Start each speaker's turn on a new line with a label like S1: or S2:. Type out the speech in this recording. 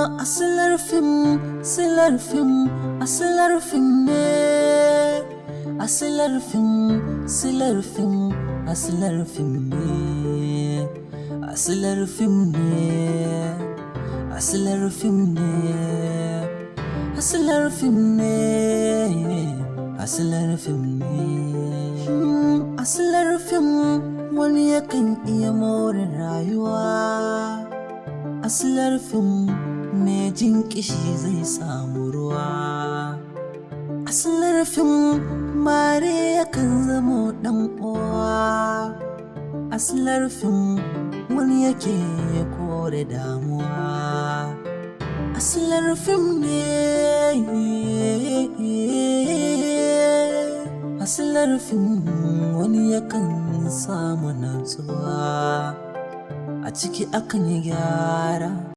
S1: Asalar fim, silar fim, asalar fim ne. Asalar fim, silar fim, asalar fim ne. Asalar fim ne. Asalar fim ne. Asalar fim ne. Asalar fim ne. Asalar fim wani yakan iya more rayuwa. Asalar fim mai jin kishi zai samu ruwa. Asalar fim mare yakan zamo dan uwa. Asalar fim wani yake kore damuwa. Asalar fim ne. Asalar fim wani yakan samu natsuwa. A ciki akan yi gyara.